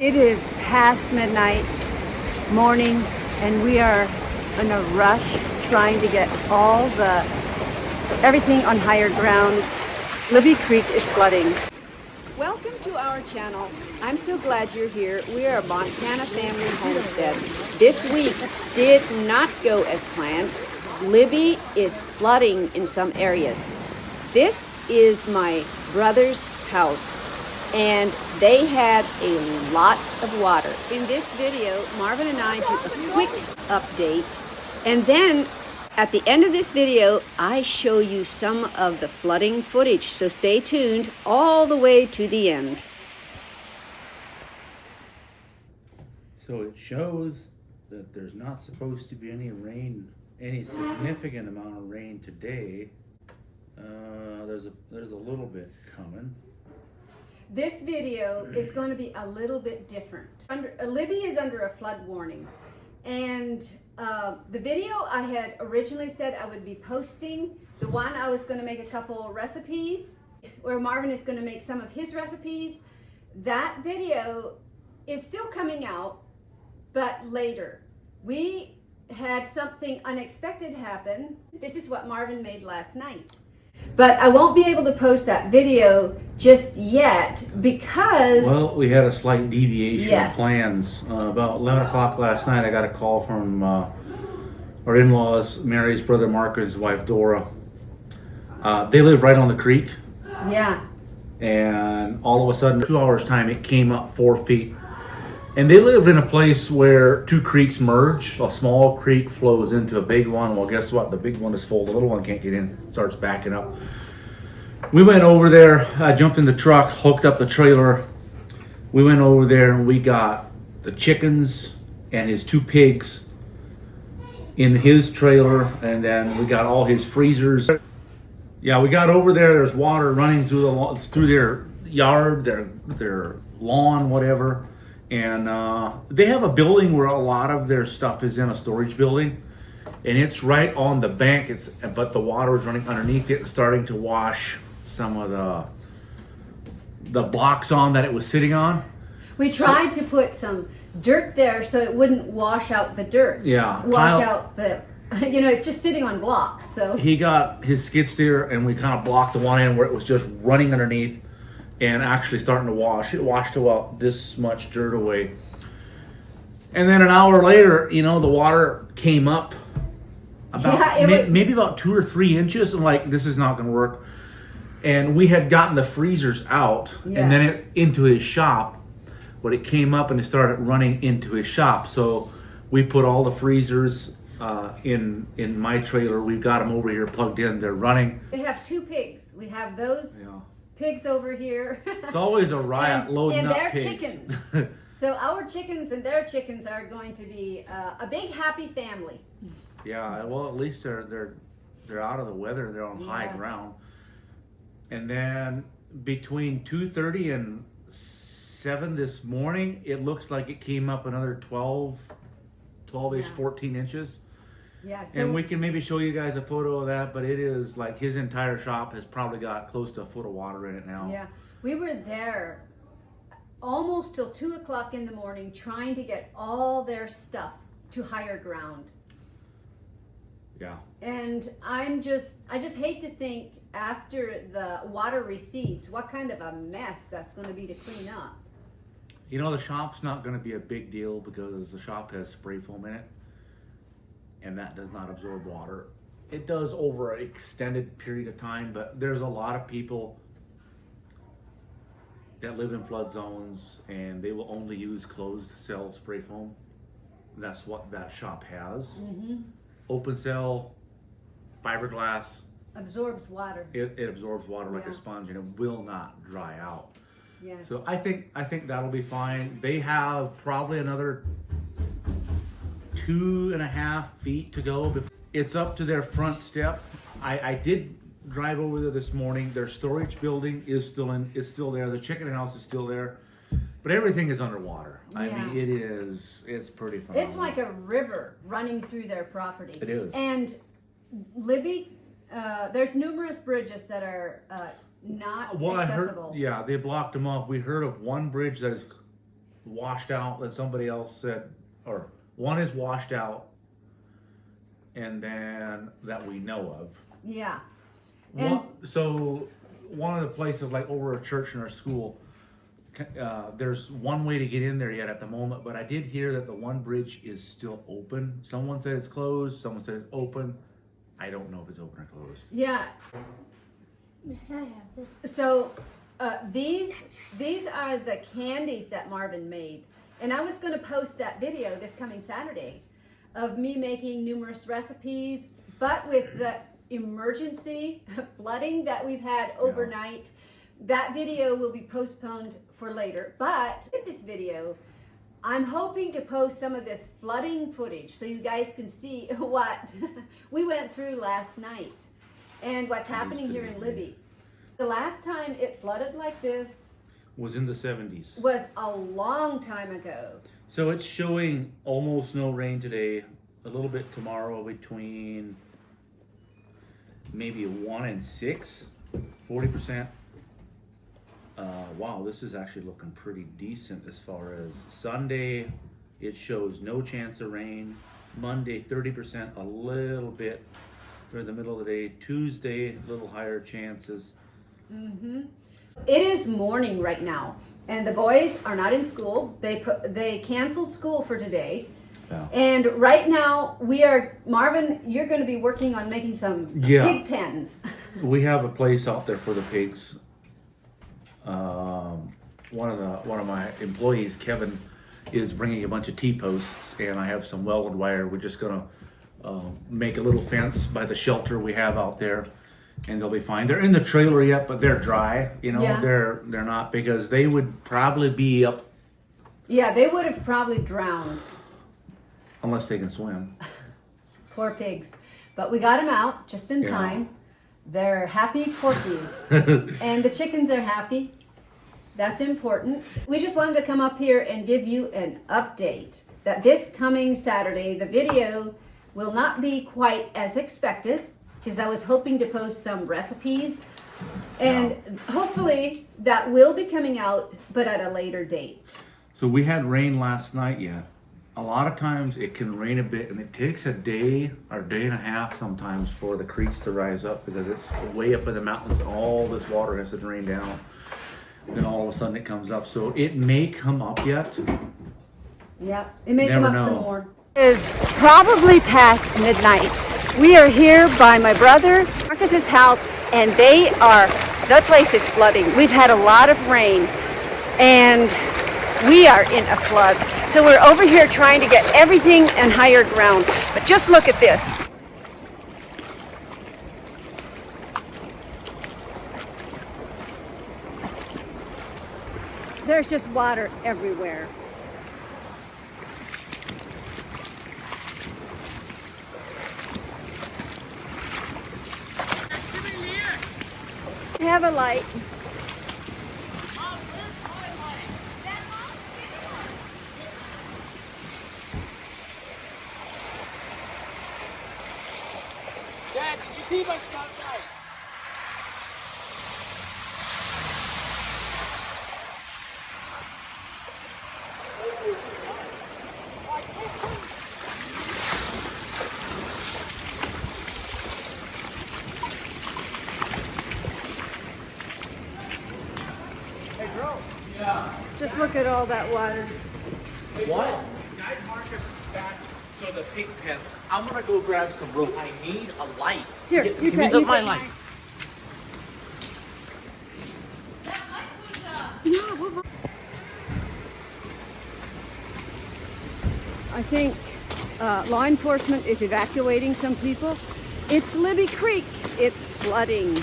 It is past midnight morning and we are in a rush trying to get everything on higher ground. Libby Creek is flooding. Welcome to our channel. I'm so glad you're here. We are Montana Family Homestead. This week did not go as planned. Libby is flooding in some areas. This is my brother's house, and they had a lot of water. In this video, Marvin and I do a quick update, and then at the end of this video, I show you some of the flooding footage, so stay tuned all the way to the end. So it shows that there's not supposed to be any rain, any significant amount of rain today. There's a little bit coming. This video is going to be a little bit different. Libby is under a flood warning, and the video I had originally said I would be posting, the one I was going to make a couple of recipes, where Marvin is going to make some of his recipes. That video is still coming out, but later. We had something unexpected happen. This is what Marvin made last night. But I won't be able to post that video just yet because... Well, we had a slight deviation Yes. of plans. About 11 o'clock last night, I got a call from our in-laws, Mary's brother Mark and his wife Dora. They live right on the creek. Yeah. And all of a sudden, 2 hours time, it came up 4 feet. And they live in a place where two creeks merge. A small creek flows into a big one. Well, guess what? The big one is full. The little one can't get in. Starts backing up. We went over there. I jumped in the truck, hooked up the trailer. We went over there and we got the chickens and his two pigs in his trailer. And then we got all his freezers. Yeah, we got over there. There's water running through their yard, their lawn, whatever. And they have a building where a lot of their stuff is in, a storage building, and it's right on the bank. But the water is running underneath it and starting to wash some of the blocks on that it was sitting on. We tried to put some dirt there so it wouldn't wash out the dirt. Yeah. Out the, it's just sitting on blocks. So he got his skid steer and we kind of blocked the one end where it was just running underneath and actually starting to wash. It washed about this much dirt away. And then an hour later, the water came up about maybe about 2 or 3 inches. I'm like, this is not going to work. And we had gotten the freezers out, yes. And then into his shop. But it came up and it started running into his shop. So we put all the freezers in my trailer. We've got them over here plugged in. They're running. They have 2 pigs. We have those. Yeah. Pigs over here. It's always a riot loading up pigs. And their chickens. So our chickens and their chickens are going to be a big happy family. Yeah, well, at least they're out of the weather. They're on high ground. And then between 2:30 and 7 this morning, it looks like it came up another 12-ish, 14 inches. Yeah, so, and we can maybe show you guys a photo of that, but it is like his entire shop has probably got close to a foot of water in it now. Yeah, we were there almost till 2 o'clock in the morning trying to get all their stuff to higher ground. Yeah. And I just hate to think after the water recedes, what kind of a mess that's going to be to clean up. The shop's not going to be a big deal because the shop has spray foam in it. And that does not absorb water. It does over an extended period of time, but there's a lot of people that live in flood zones and they will only use closed cell spray foam. That's what that shop has. Mm-hmm. Open cell, fiberglass. Absorbs water. It absorbs water like a sponge and it will not dry out. Yes. So I think that'll be fine. They have probably another 2.5 feet to go. It's up to their front step. I did drive over there this morning. Their storage building is still there. The chicken house is still there, but everything is underwater. Yeah. I mean, it's pretty fun. It's like a river running through their property. It is. And Libby, there's numerous bridges that are not accessible. They blocked them off. We heard of one bridge that is washed out, then somebody else said, or one is washed out, and then that we know of. Yeah. So one of the places, like over a church in our school, there's one way to get in there yet at the moment, but I did hear that the one bridge is still open. Someone said it's closed, someone said it's open. I don't know if it's open or closed. Yeah. So these are the candies that Marvin made. And I was going to post that video this coming Saturday of me making numerous recipes, but with the emergency flooding that we've had overnight, that video will be postponed for later. But in this video, I'm hoping to post some of this flooding footage so you guys can see what we went through last night and what's happening here in Libby. The last time it flooded like this was in the 70s. Was a long time ago. So it's showing almost no rain today, a little bit tomorrow, between maybe 1 and 6, 40%. Wow, this is actually looking pretty decent as far as Sunday. It shows no chance of rain. Monday, 30%, a little bit during the middle of the day. Tuesday, a little higher chances. Mm-hmm. It is morning right now, and the boys are not in school. They canceled school for today. Yeah. And right now Marvin, you're going to be working on making some pig pens. We have a place out there for the pigs. One of my employees, Kevin, is bringing a bunch of T-posts, and I have some welded wire. We're just gonna make a little fence by the shelter we have out there, and they'll be fine. They're in the trailer yet, but they're dry. You know, they're not, because they would probably be up. Yeah, they would have probably drowned. Unless they can swim. Poor pigs. But we got them out just in time. They're happy porkies. And the chickens are happy. That's important. We just wanted to come up here and give you an update that this coming Saturday, the video will not be quite as expected, because I was hoping to post some recipes. And hopefully that will be coming out, but at a later date. So we had rain last night, A lot of times it can rain a bit, and it takes a day or day and a half sometimes for the creeks to rise up, because it's way up in the mountains. All this water has to drain down. Then all of a sudden it comes up. So it may come up yet. Yep, it may come up some more. It is probably past midnight. We are here by my brother Marcus's house, and the place is flooding. We've had a lot of rain, and we are in a flood. So we're over here trying to get everything on higher ground. But just look at this. There's just water everywhere. We have a light. Dad, did you see my spotlight? Hey, girl. Yeah. Just look at all that water. What? Guy Marcus back to the pig pen. I'm gonna go grab some rope. I need a light. Here, Give me my light. I think law enforcement is evacuating some people. It's Libby Creek. It's flooding.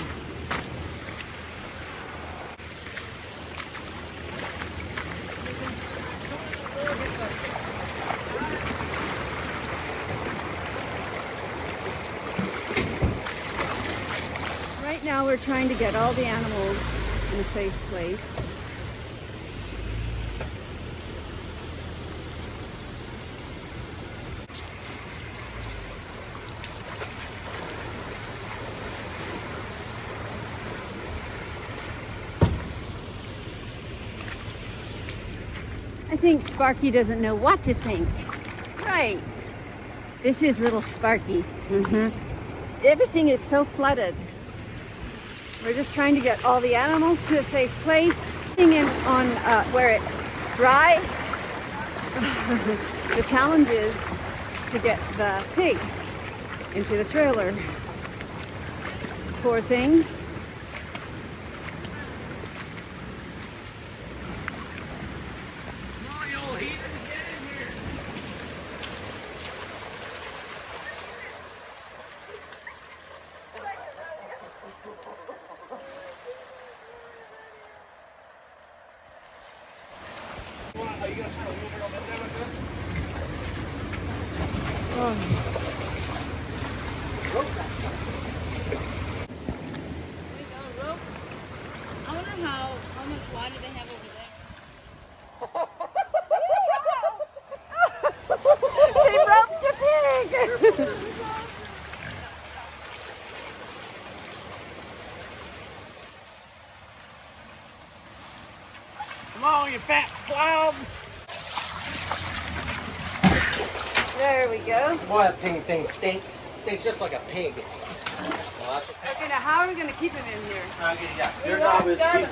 Right now we're trying to get all the animals in a safe place. I think Sparky doesn't know what to think. Right. This is little Sparky. Everything is so flooded. We're just trying to get all the animals to a safe place. On where it's dry. The challenge is to get the pigs into the trailer. Poor things. I wonder how much water they have over there. They roped a pig! Come on, you fat slob. There we go. Boy, that pig thing stinks. Stinks just like a pig. Well, that's okay. Okay, now how are we going to keep him in here? Yeah, We your want job to is guard to him.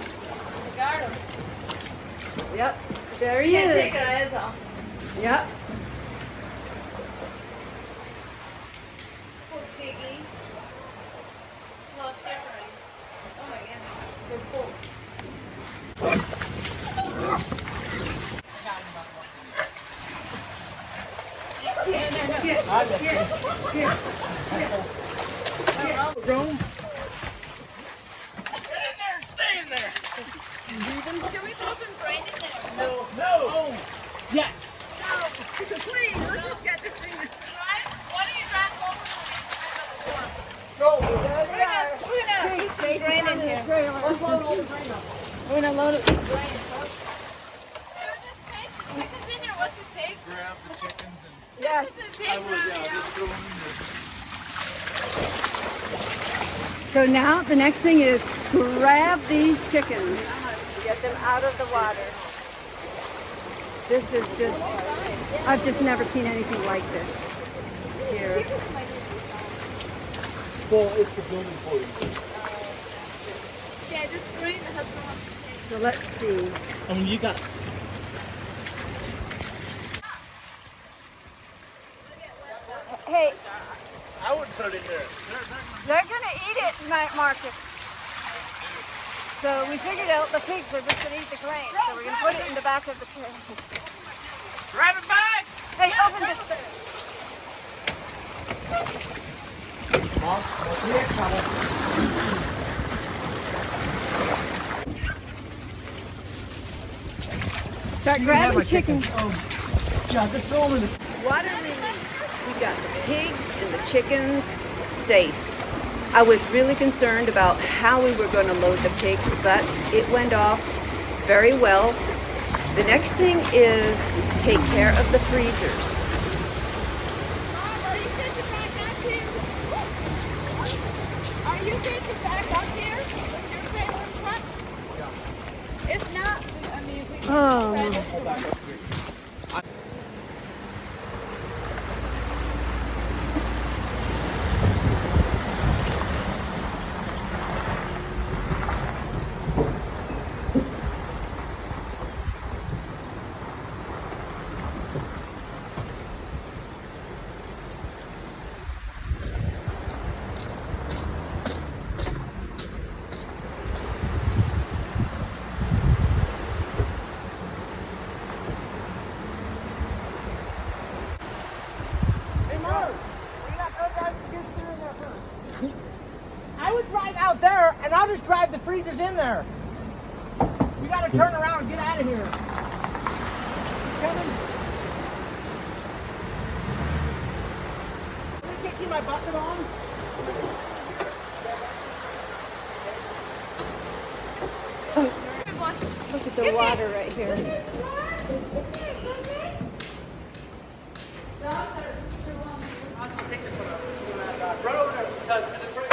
Guard him. Yep, there he Can't is. take our eyes off. Yep. Poor piggy. Well, shivering. Oh my goodness. So cold. Rome? Get in there and stay in there. Can we throw some grain in there? No. Oh, yes. Please, let's just get this thing. Why don't you drive over to the No. We're gonna put some grain in here. Let's load all the grain up. We're gonna load it with grain. Just chase the chickens in here with the pigs. Grab the chickens and Yes. Chickens and pigs around here. just throw them in there. So now the next thing is grab these chickens, get them out of the water. This is just, I've just never seen anything like this here. Well, it's the building for you. Yeah, just grain the husband wants to say. So let's see. I mean, you got Hey, I would put it in there. they're gonna eat it, Marcus. So we figured out the pigs are just gonna eat the grain. So we're gonna put it in the back of the pig. Grab it back. Hey, open this. Mom, what's the next one? Start grabbing chickens. Yeah, just throw them in the... Water relief. We got the pigs and the chickens safe. I was really concerned about how we were going to load the pigs, but it went off very well. The next thing is take care of the freezers. Are you good to back up here? Are you good to back up here with your trailer in front? Yeah. If not, we can Oh. I would drive out there, and I'll just drive the freezers in there. We gotta turn around and get out of here. Coming. Let me get my bucket on. Look at the water right here. I'll take this one up. Run over there, because it's right.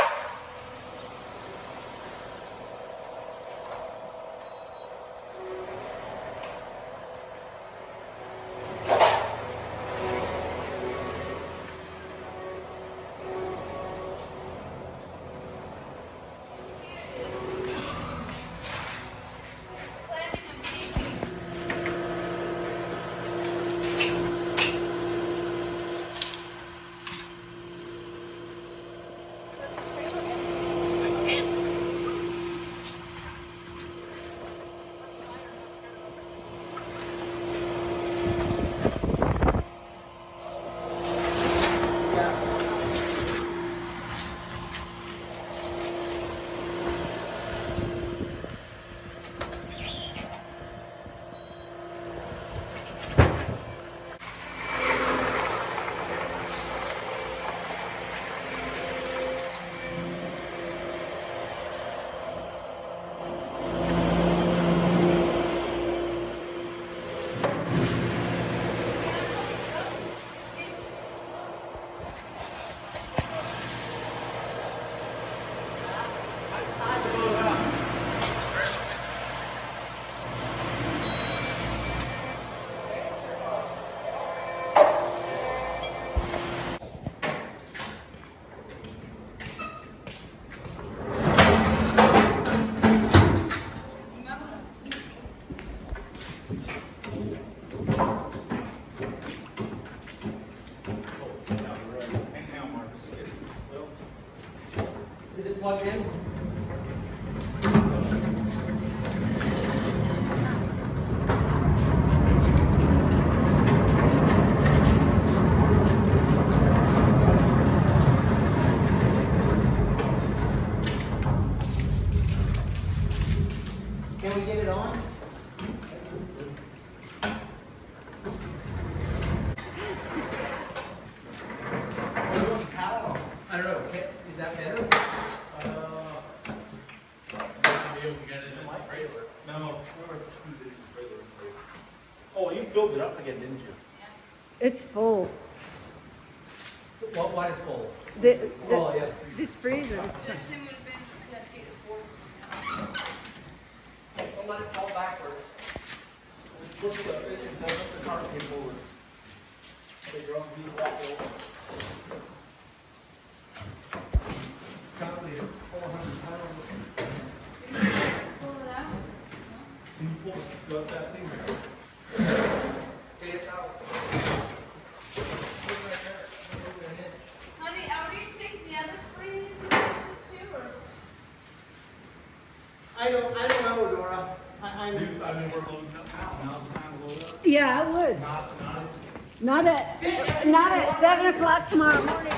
Is it plugged in? Can we get it on? I don't know. Is that better? Oh, you filled it up again, didn't you? It's full. What is full? Oh, yeah. This freezer is Don't let it fall backwards. Push the car forward. Probably 400 pounds. Pull it out. Can you pull up that thing? Okay, it's out. Honey, are we taking the other freeze too, or? I don't know, Dora. I mean, we're loading up now. Now's the time to load up. Yeah, I would. Not at 7 o'clock tomorrow morning.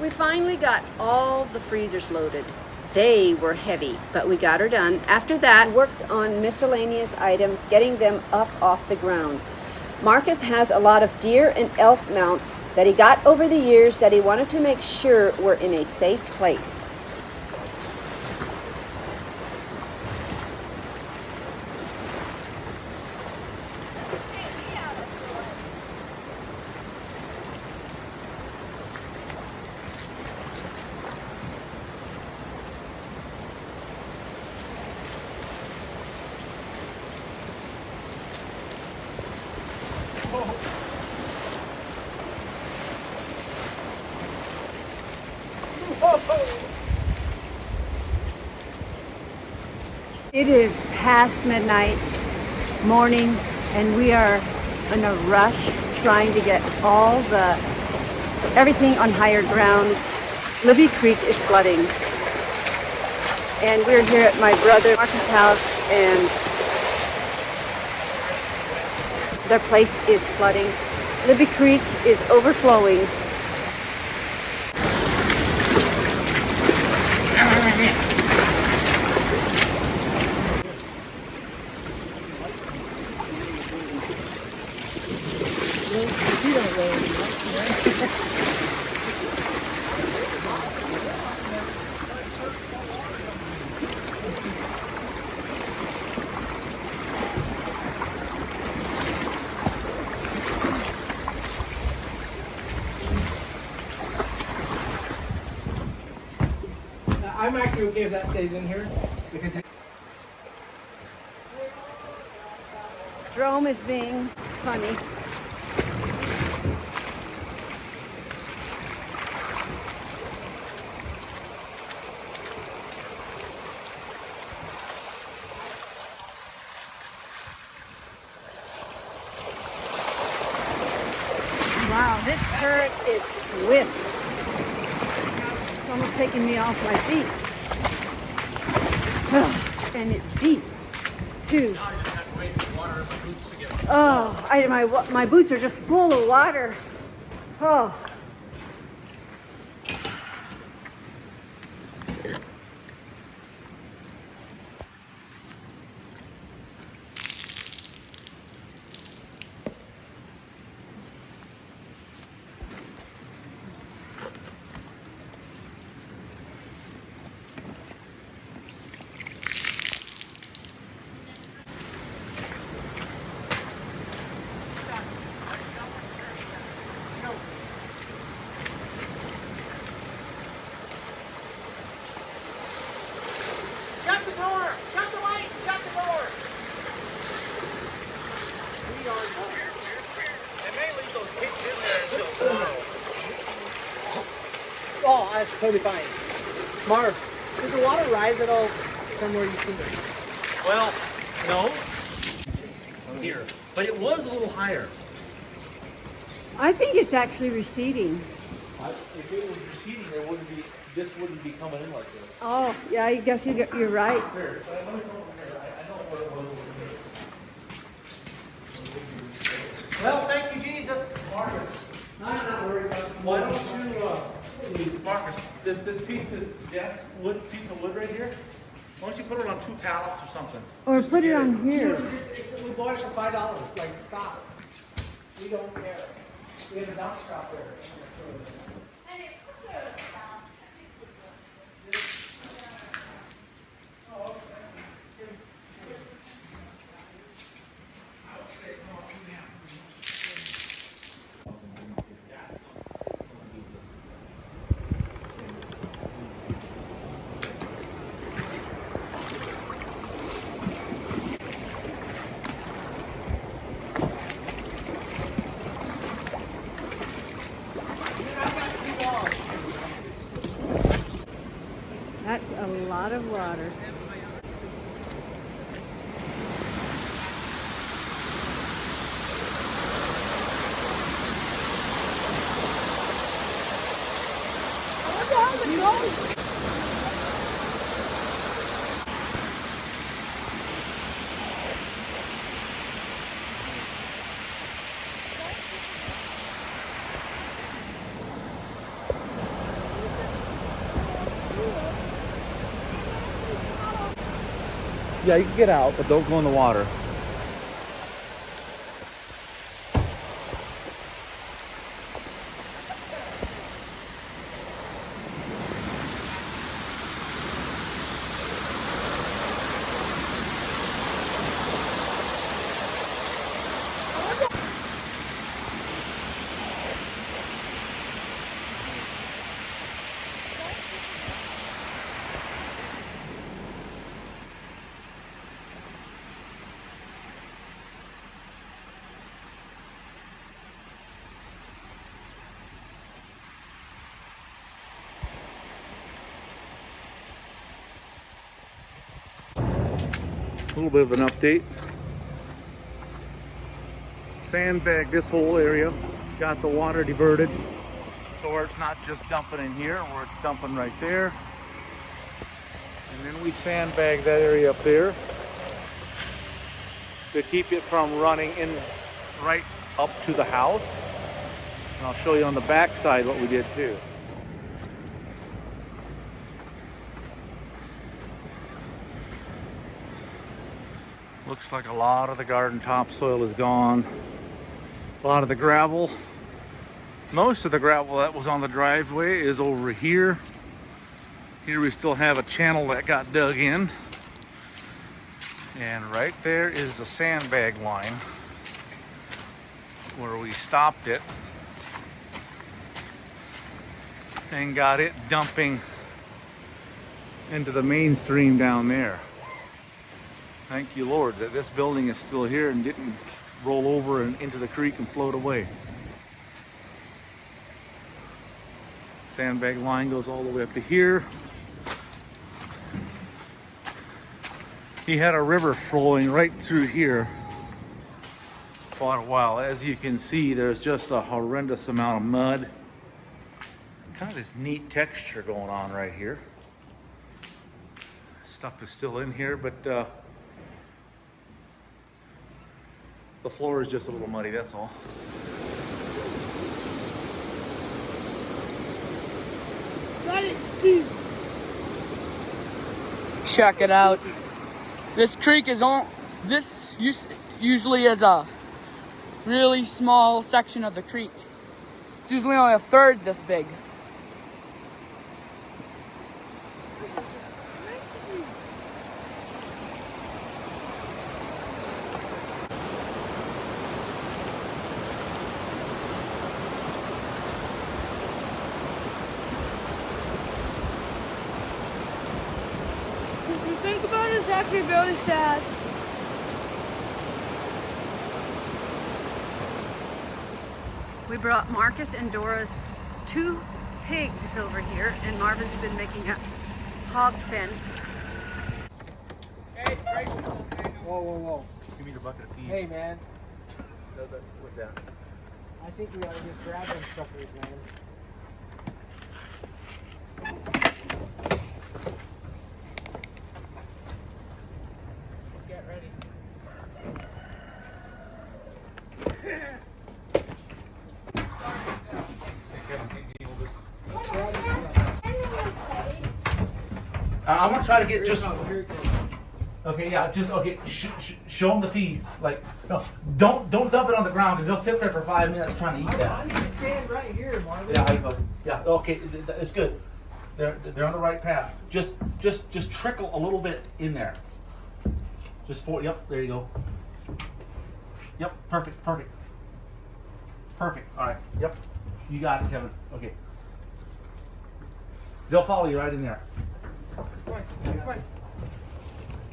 We finally got all the freezers loaded. They were heavy, but we got her done. After that, worked on miscellaneous items, getting them up off the ground. Marcus has a lot of deer and elk mounts that he got over the years that he wanted to make sure were in a safe place. It is past midnight morning and we are in a rush trying to get everything on higher ground. Libby Creek is flooding. And we're here at my brother Marcus' house and their place is flooding. Libby Creek is overflowing. I'm actually okay if that stays in here because Jerome is being funny. Wow, this current is swift. almost taking me off my feet. Oh, and it's deep, too. Now I just have to wait for water in my boots to get. Oh, my boots are just full of water. Oh. Shut the door! Shut the light! Shut the door! We are done. They may leave those pigs in there until tomorrow. Oh, that's totally fine. Marv, did the water rise at all from where you see it? Well, no. Here. But it was a little higher. I think it's actually receding. If it was receding, this wouldn't be coming in like this. Oh, yeah, I guess you're right. Here, let me go over here. I know where it was over here. Well, thank you, Jesus. Marcus, I'm not worried about it. why don't you, Marcus, this piece of wood right here, why don't you put it on 2 pallets or something? Or put it on here. We bought it for $5. Like, stop. We don't care. We have a dump stop there. That's a lot of water. Yeah, you can get out, but don't go in the water. A little bit of an update. Sandbag this whole area, got the water diverted so where it's not just dumping in here, where it's dumping right there. And then we sandbag that area up there to keep it from running in right up to the house. And I'll show you on the back side what we did too. Looks like a lot of the garden topsoil is gone. A lot of the gravel. Most of the gravel that was on the driveway is over here. Here we still have a channel that got dug in. And right there is the sandbag line where we stopped it and got it dumping into the main stream down there. Thank you, Lord, that this building is still here and didn't roll over and into the creek and float away. Sandbag line goes all the way up to here. He had a river flowing right through here for quite a while. As you can see, there's just a horrendous amount of mud. Kind of this neat texture going on right here. Stuff is still in here, but the floor is just a little muddy, that's all. That is deep. Check it out. This creek is on. This usually is a really small section of the creek. It's usually only a third this big. If you think about it, it's actually really sad. We brought Marcus and Dora's 2 pigs over here, and Marvin's been making a hog fence. Hey, brace yourself, Emmanuel. Whoa, whoa, whoa. Give me the bucket of feed. Hey, man. What's that? I think we ought to just grab them suckers, man. Get ready. I'm gonna try to get just. Okay, yeah, just okay. Show them the feed. Like, no, don't dump it on the ground because they'll sit there for 5 minutes trying to eat that. I need to stand right here, Marvin. Yeah. Okay, it's good. They're on the right path. Just trickle a little bit in there. Yep. There you go. Yep. Perfect. All right. Yep. You got it, Kevin. Okay. They'll follow you right in there.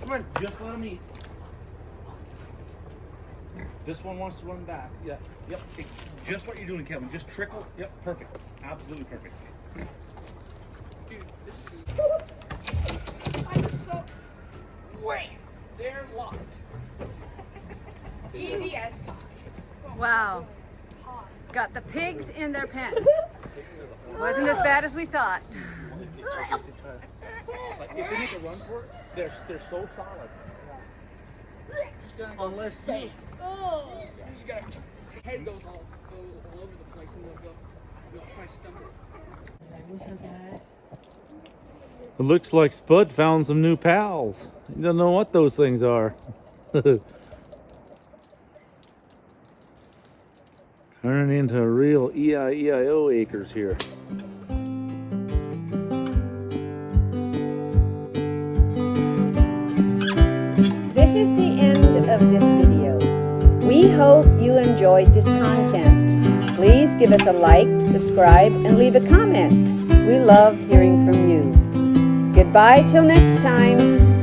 Come on. Just let them eat. This one wants to run back. Yeah. Yep. Just what you're doing, Kevin. Just trickle. Yep. Perfect. Absolutely perfect. Dude, this is. I'm so. Wait! They're locked. Easy as pie. Wow. Got the pigs in their pen. Wasn't as bad as we thought. Like, if they make a run for it, they're so solid. Unless they. Oh! He's got head goes all over the place and they'll try to stumble. It looks like Spud found some new pals. He doesn't know what those things are. Turning into real E-I-E-I-O acres here. This is the end of this video. We hope you enjoyed this content. Please give us a like, subscribe, and leave a comment. We love hearing from you. Goodbye till next time.